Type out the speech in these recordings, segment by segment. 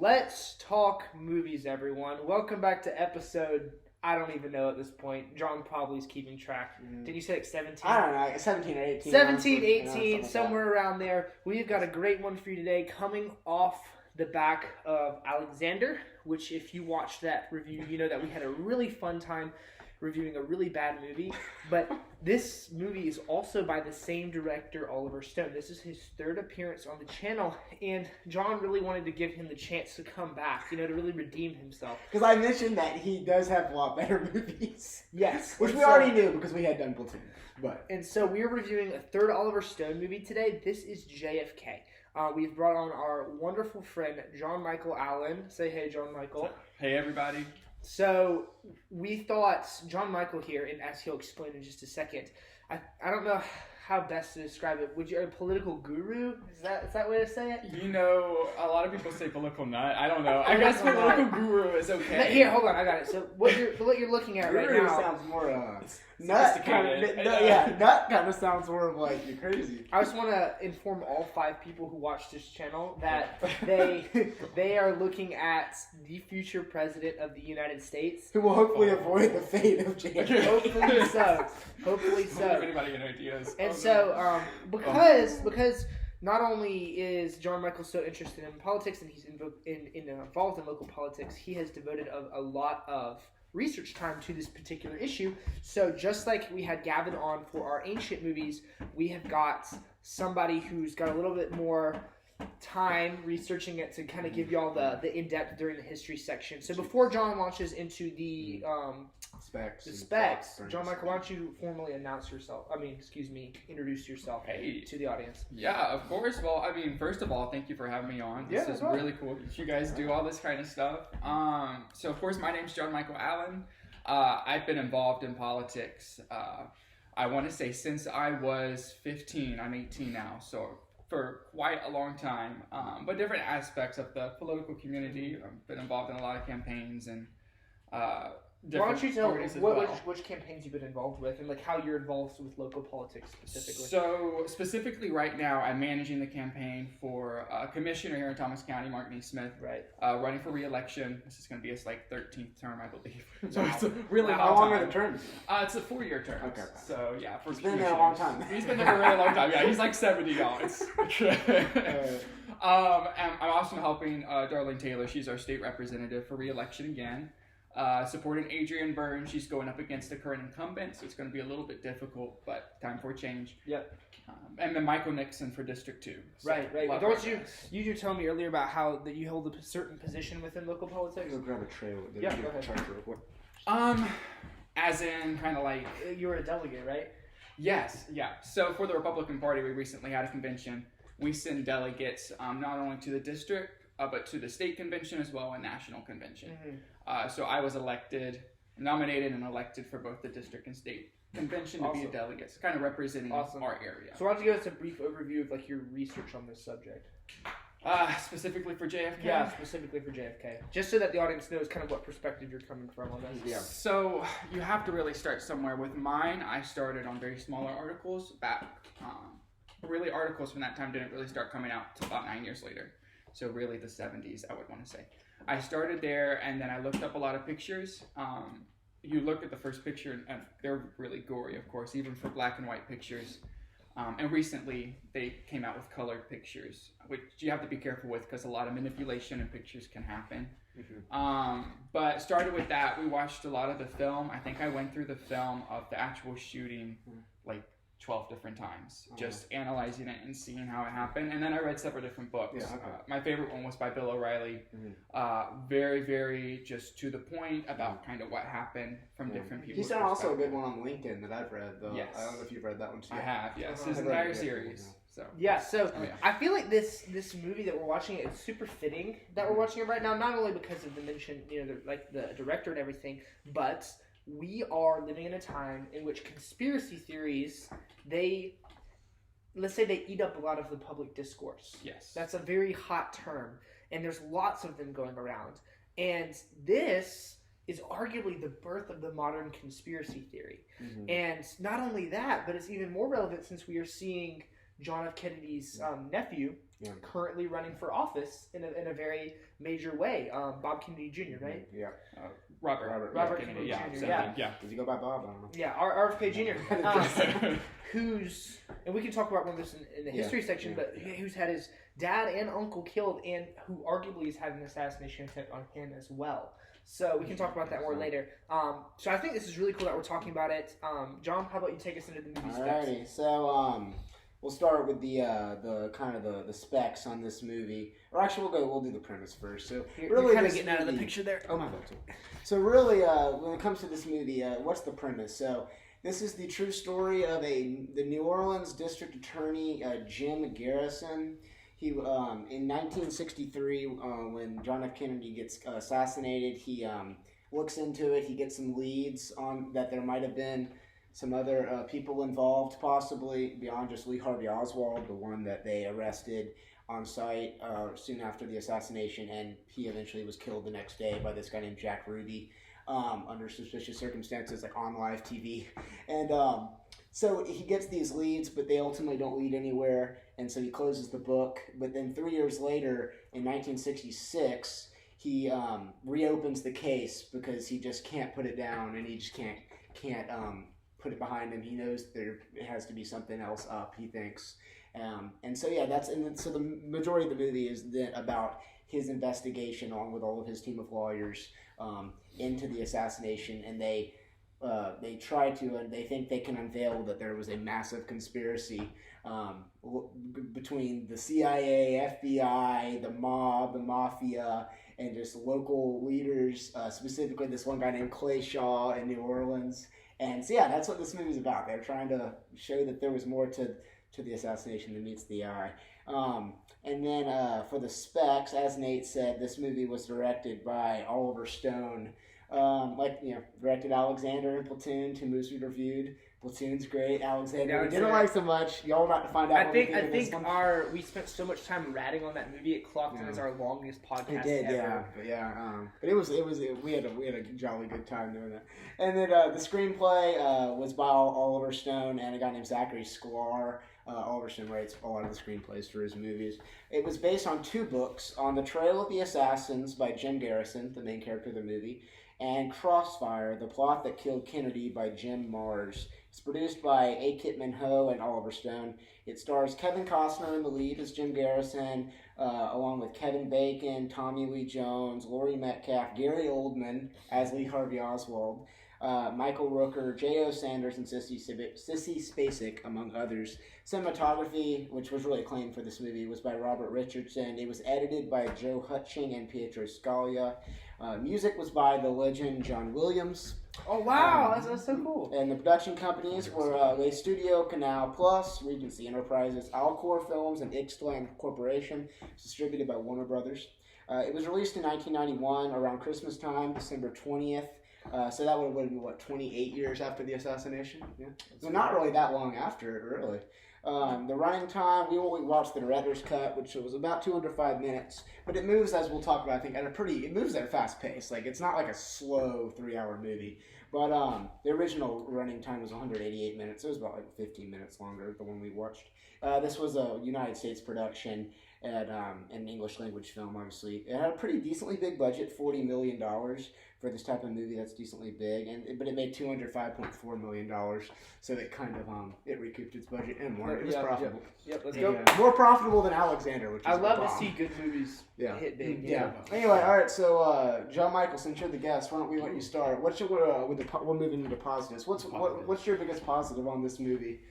Let's talk movies, everyone. Welcome back to episode, I don't even know at this point. John probably is keeping track. Did you say like 17? I don't know, 17 or 18. 17, 18, somewhere around there. We've got a great one for you today, coming off the back of Alexander, which if you watched that review, you know that we had a really fun time reviewing a really bad movie. But this movie is also by the same director, Oliver Stone. This is his third appearance on the channel, and John really wanted to give him the chance to come back, to really redeem himself. Because I mentioned that he does have a lot better movies. Yes. Which we already knew because we had done Platoon. And so we're reviewing a third Oliver Stone movie today. This is JFK. We've brought on our wonderful friend, John Michael Allan. Say hey, John Michael. Hey, everybody. So we thought John Michael here, and as he'll explain in just a second, I don't know how best to describe it. Would you a political guru? Is that way to say it? A lot of people say political nut. I don't know. I guess political guru is okay. Here, hold on, I got it. So what you're looking at right now sounds more nut kind of. Nut kind of sounds more of like you're crazy. I just want to inform all 5 people who watch this channel that they are looking at the future president of the United States, who will hopefully avoid the fate of JFK. Hopefully so. Hopefully so. If anybody got ideas. And so, because not only is John Michael so interested in politics and he's involved in local politics, he has devoted a lot of research time to this particular issue. So just like we had Gavin on for our ancient movies, we have got somebody who's got a little bit more time researching it to kind of give y'all the in-depth during the history section. So before John launches into the specs, John Michael, why don't you formally introduce yourself to the audience? Yeah, of course. Well, first of all, thank you for having me on. This is really cool that you guys do all this kind of stuff. So of course, my name's John Michael Allan. I've been involved in politics, I want to say since I was 15. I'm 18 now, so for quite a long time, but different aspects of the political community. I've been involved in a lot of campaigns and why don't you tell which campaigns you've been involved with and how you're involved with local politics specifically? So specifically right now, I'm managing the campaign for commissioner here in Thomas County, Mark Neesmith, running for re-election. This is going to be his 13th term, I believe. So it's a really long time. How long are the terms? It's a 4-year term. Okay. So yeah, he's been there a long time. He's been there for a really long time. Yeah, he's 70 y'all. And I'm also helping Darlene Taylor. She's our state representative for re-election again. Supporting Adrienne Byrne. She's going up against the current incumbent, so it's going to be a little bit difficult, but time for a change. Yep. And then Michael Nixon for District 2. So right. Don't you told me earlier about how that you hold a certain position within local politics? Go grab a tray. Go ahead. As in kind of you were a delegate, right? Yes, yeah. So for the Republican Party, we recently had a convention. We send delegates not only to the district, but to the state convention as well, and national convention. Mm-hmm. So I was nominated and elected for both the district and state convention to be a delegate, kind of representing our area. So why don't you give us a brief overview of your research on this subject? Specifically for JFK? Yeah, specifically for JFK. Just so that the audience knows kind of what perspective you're coming from on this. Yeah. So you have to really start somewhere. With mine, I started on very smaller articles back. Really, articles from that time didn't really start coming out until about 9 years later. So really the 70s, I would want to say. I started there, and then I looked up a lot of pictures. You look at the first picture, and they're really gory, of course, even for black and white pictures. And recently, they came out with colored pictures, which you have to be careful with because a lot of manipulation in pictures can happen. Mm-hmm. But started with that. We watched a lot of the film. I think I went through the film of the actual shooting, 12 different times, just analyzing it and seeing how it happened. And then I read several different books. Yeah, okay. My favorite one was by Bill O'Reilly. Mm-hmm. Very, very just to the point about kind of what happened from different people. He's done also a good one on LinkedIn that I've read, though. Yes. I don't know if you've read that one too. I have, yes. His entire series. So I feel like this movie that we're watching, it's super fitting that we're watching it right now, not only because of the mention, the director and everything, but we are living in a time in which conspiracy theories, let's say they eat up a lot of the public discourse. Yes. That's a very hot term, and there's lots of them going around. And this is arguably the birth of the modern conspiracy theory. Mm-hmm. And not only that, but it's even more relevant since we are seeing John F. Kennedy's nephew currently running for office in a very major way. Bob Kennedy Jr., right? Yeah. Robert Kennedy Jr. Yeah. Does he go by Bob? I don't know. Yeah, RFK Jr. Who's, and we can talk about one of this in the history section, but who's had his dad and uncle killed, and who arguably has had an assassination attempt on him as well. So we can talk about that more later. So I think this is really cool that we're talking about it. John, how about you take us into the movie specs? Alrighty, so we'll start with the kind of the specs on this movie. Or actually, we'll do the premise first. So You're kind of getting out of the picture there. Oh my God. So really, when it comes to this movie, what's the premise? So this is the true story of the New Orleans District Attorney Jim Garrison. He in 1963, when John F. Kennedy gets assassinated, he looks into it. He gets some leads on that there might have been some other people involved, possibly beyond just Lee Harvey Oswald, the one that they arrested on site soon after the assassination, and he eventually was killed the next day by this guy named Jack Ruby under suspicious circumstances, like on live TV. And so he gets these leads, but they ultimately don't lead anywhere, and so he closes the book. But then 3 years later, in 1966, he reopens the case because he just can't put it down, and he just can't put it behind him. He knows there has to be something else up, he thinks. And so so the majority of the movie is then about his investigation, along with all of his team of lawyers, into the assassination, and they try to, and they think they can unveil that there was a massive conspiracy between the CIA, FBI, the mob, the mafia, and just local leaders, specifically this one guy named Clay Shaw in New Orleans. And so that's what this movie's about. They're trying to show that there was more to the assassination than meets the eye. And then for the specs, as Nate said, this movie was directed by Oliver Stone. Directed Alexander in Platoon, 2 movies we reviewed. Platoon's great. Alexander we didn't like so much. Y'all about to find out. I think we spent so much time ratting on that movie, it clocked in as our longest podcast. It did, ever. But it was we had a jolly good time doing that. And then the screenplay was by Oliver Stone and a guy named Zachary Sklar. Oliver Stone writes a lot of the screenplays for his movies. It was based on 2 books: On the Trail of the Assassins by Jim Garrison, the main character of the movie, and Crossfire, The Plot That Killed Kennedy by Jim Mars. It's produced by A. Kit Ho and Oliver Stone. It stars Kevin Costner in the lead as Jim Garrison, along with Kevin Bacon, Tommy Lee Jones, Laurie Metcalf, Gary Oldman as Lee Harvey Oswald, Michael Rooker, J.O. Sanders, and Sissy Spacek, among others. Cinematography, which was really acclaimed for this movie, was by Robert Richardson. It was edited by Joe Hutching and Pietro Scalia. Music was by the legend John Williams. Oh wow, that's so cool. And the production companies were Le Studio, Canal Plus, Regency Enterprises, Alcor Films, and Ixtlan Corporation. It's distributed by Warner Brothers. It was released in 1991 around Christmas time, December 20th. So that would have been, 28 years after the assassination? Yeah. So not really that long after it, really. The running time, we watched the director's cut, which was about 205 minutes, but it moves, as we'll talk about, I think, it moves at a fast pace. Like, it's not like a slow 3-hour movie, but the original running time was 188 minutes. It was about 15 minutes longer, the one we watched. This was a United States production and an English language film, obviously. It had a pretty decently big budget, $40 million for this type of movie. That's decently big, but it made $205.4 million, so it kind of it recouped its budget and more. It was profitable. Yep, let's go. More profitable than Alexander, which is I love to see good movies hit big. Yeah. Anyway, all right. So John Michael, since you're the guest, why don't we let you start? We're moving into positives. What's your biggest positive on this movie?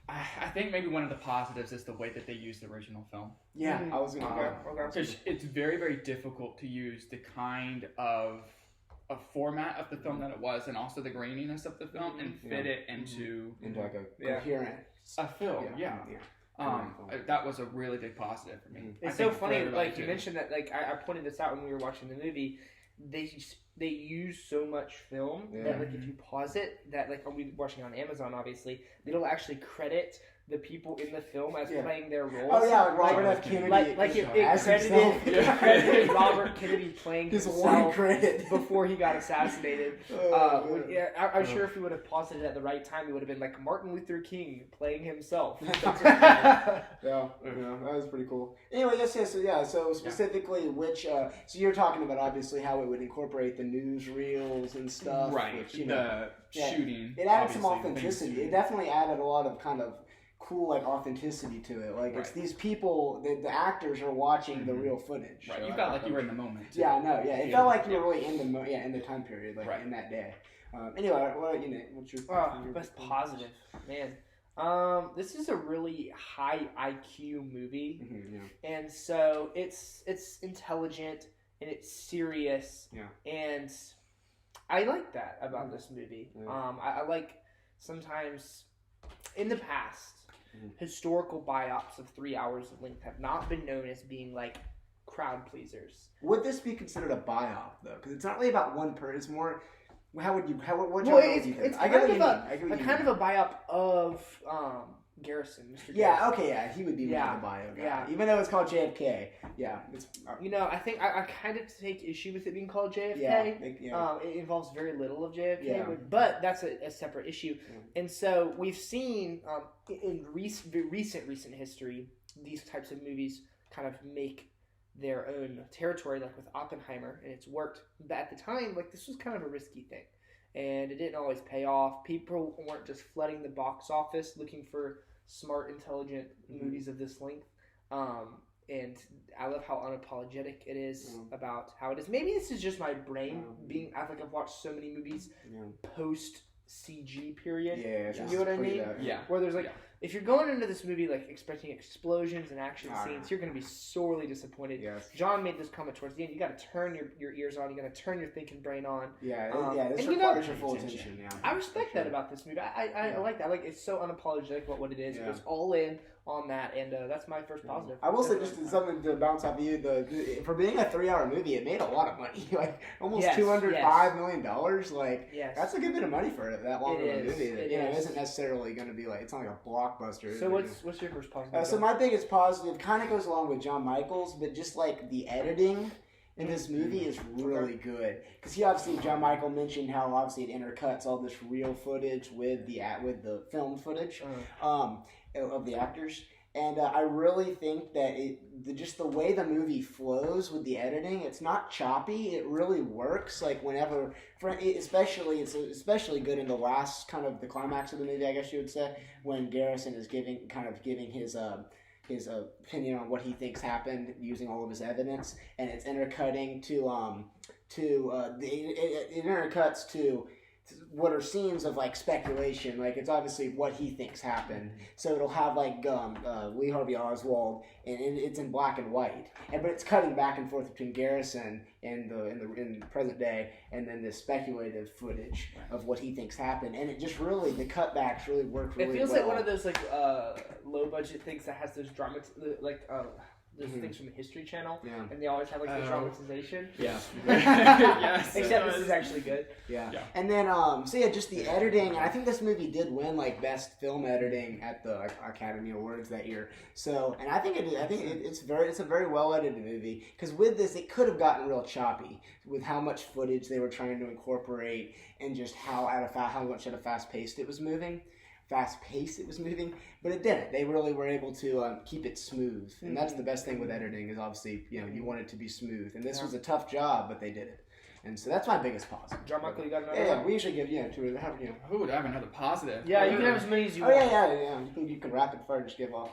I think maybe one of the positives is the way that they use the original film. Yeah, I was going to go. Because it's very, very difficult to use the kind of a format of the film that it was, and also the graininess of the film, and fit it into like a coherent film. That was a really big positive for me. It's so funny, like you mentioned that. Like I pointed this out when we were watching the movie. They use so much film that like if you pause it, that like we watching on Amazon, obviously, it'll actually credit the people in the film as playing their roles. Oh yeah, like Robert F. Kennedy. It credited Robert Kennedy playing his himself one credit before he got assassinated. I'm sure if he would have paused it at the right time, he would have been like Martin Luther King playing himself. Yeah, that was pretty cool. Anyway, so specifically which, so you're talking about obviously how it would incorporate the newsreels and stuff. Right, which, shooting. It added some authenticity. It definitely added a lot of kind of cool authenticity to it. Like it's these people, the actors are watching the real footage. Right, so you felt like you were in the moment. Yeah, I know. Yeah, it felt like you were really in the time period, like in that day. Anyway, what's your best positive, man? This is a really high IQ movie, and so it's intelligent and it's serious, and I like that about this movie. I like sometimes in the past historical biops of 3 hours of length have not been known as being like crowd pleasers. Would this be considered a biop though? Because it's not really about one person. It's more. What it's kind of a biop of Garrison, Mr. Garrison. He would be more of a bio guy. Yeah. Even though it's called JFK. Yeah. It's, I think I kind of take issue with it being called JFK. It involves very little of JFK, but that's a separate issue. Yeah. And so we've seen in recent history, these types of movies kind of make their own territory, like with Oppenheimer, and it's worked. But at the time, like, this was kind of a risky thing, and it didn't always pay off. People weren't just flooding the box office looking for smart, intelligent movies of this length. And I love how unapologetic it is about how it is. Maybe this is just my brain being. I think I've watched so many movies post CG period. Yeah, you know what I mean? Yeah. Where there's like, if you're going into this movie like expecting explosions and action scenes, you're going to be sorely disappointed. Yes. John made this comment towards the end. You got to turn your ears on. You got to turn your thinking brain on. This requires your full attention. Yeah. I respect that about this movie. I like that. Like, it's so unapologetic about what it is. It goes all in on that, and that's my first positive. I will say just something to bounce off of you. For being a 3-hour movie, it made a lot of money. Like almost $205 million. Like that's a good bit of money for that long of a movie. That isn't necessarily going to be like, it's not like a blockbuster. So what's your first positive? So my biggest positive kind of goes along with John Michael's, but just like the editing in this movie is really good. Because John Michael mentioned how obviously it intercuts all this real footage with the film footage of the actors. And I really think that just the way the movie flows with the editing, it's not choppy. It really works. Like whenever, it's especially good in the last kind of the climax of the movie, I guess you would say, when Garrison is giving his opinion on what he thinks happened using all of his evidence, and it's intercutting it intercuts to what are scenes of like speculation, like it's obviously what he thinks happened. So it'll have like Lee Harvey Oswald, and it's in black and white, but it's cutting back and forth between Garrison in the present day, and then this speculative footage of what he thinks happened, and it just really the cutbacks really work really well. It feels like one of those like low budget things that has those dramas those things from the History Channel, and they always have like the dramatization. Yeah. Yes. Except this is actually good. Yeah. And then just the editing, and I think this movie did win like best film editing at the Academy Awards that year. So, and I think it's a very well edited movie, because with this it could have gotten real choppy with how much footage they were trying to incorporate, and just how much at a fast pace it was moving, but it didn't. They really were able to keep it smooth, and that's the best thing with editing is obviously you want it to be smooth, and this was a tough job, but they did it, and so that's my biggest positive. John Michael, you got another? Yeah, we usually give Who would have another positive? Yeah, you can have as many as you want. Yeah. You can rapid fire just give off.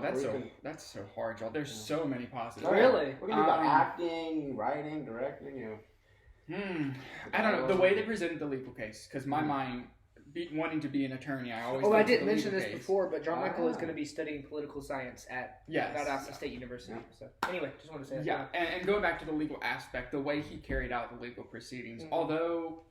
That's so hard, y'all. There's so many positives. Really? We're gonna do about acting, writing, directing. I don't know the way they presented the legal case, because my mind. Wanting to be an attorney, I always. I didn't mention this before, but John Michael is going to be studying political science at Valdosta State University. Yeah. So anyway, just want to say that. Yeah, and going back to the legal aspect, the way he carried out the legal proceedings, although,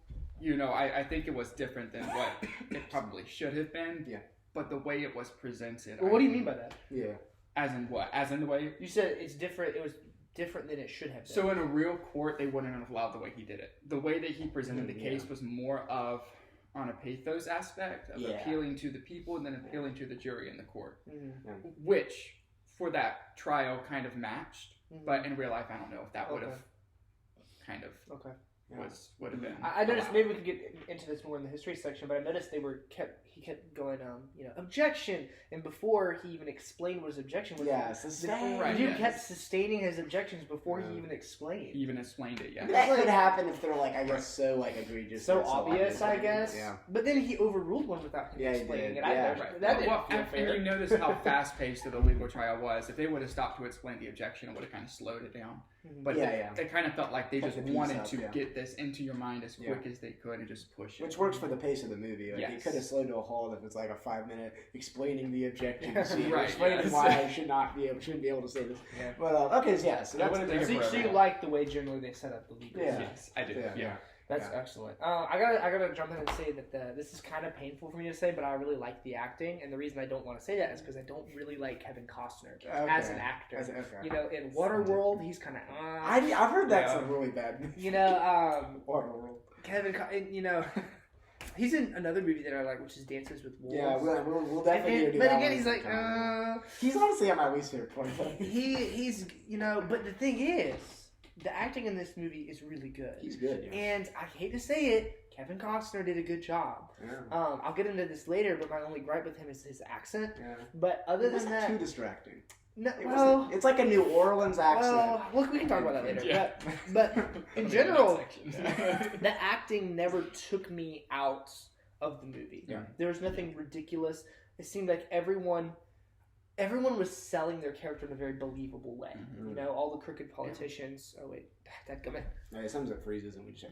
I think it was different than what it probably should have been. Yeah. But the way it was presented. Well, what do you mean by that? Yeah. As in what? As in the way you said it's different. It was different than it should have been. So in a real court, they wouldn't have allowed the way he did it. The way that he presented the case was more of. on a pathos aspect of appealing to the people and then appealing to the jury and the court, which for that trial kind of matched. But in real life, I don't know if that would have kind of would have been. I noticed, maybe we could get into this more in the history section, but I noticed he kept going, objection, and before he even explained what his objection was, he kept sustaining his objections before he even explained. It, yeah. That could happen if they're like, I guess, so like egregious, so obvious, I guess. Yeah. But then he overruled one without him explaining it. That didn't feel fair. And you notice how fast paced the legal trial was. If they would have stopped to explain the objection, it would have kind of slowed it down. But it kind of felt like they just wanted to get this into your mind as quick as they could and just push it. Which works for the pace of the movie. Like, it could have slowed to a halt if it's like a 5-minute explaining the objection scene, explaining why I shouldn't be able to say this. Yeah. But okay, so that's so you like the way generally they set up the legal. Yes, I do. Yeah. That's excellent. I gotta jump in and say that this is kind of painful for me to say, but I really like the acting, and the reason I don't want to say that is because I don't really like Kevin Costner as an actor. In Waterworld, he's kind of. I've heard that's a really bad movie. Waterworld. He's in another movie that I like, which is Dances with Wolves. Yeah, we'll definitely do that. But again, he's like, he's honestly on my least favorite part. He's but the thing is, the acting in this movie is really good. He's good, and I hate to say it, Kevin Costner did a good job. Yeah. I'll get into this later, but my only gripe with him is his accent. Yeah. But other than that, too distracting. No, it's like a New Orleans accent. Well, we can talk about that later. Yeah. But in general, the acting never took me out of the movie. Yeah. There was nothing ridiculous. It seemed like everyone was selling their character in a very believable way. All the crooked politicians. Oh wait, that come in. Sometimes it freezes and we just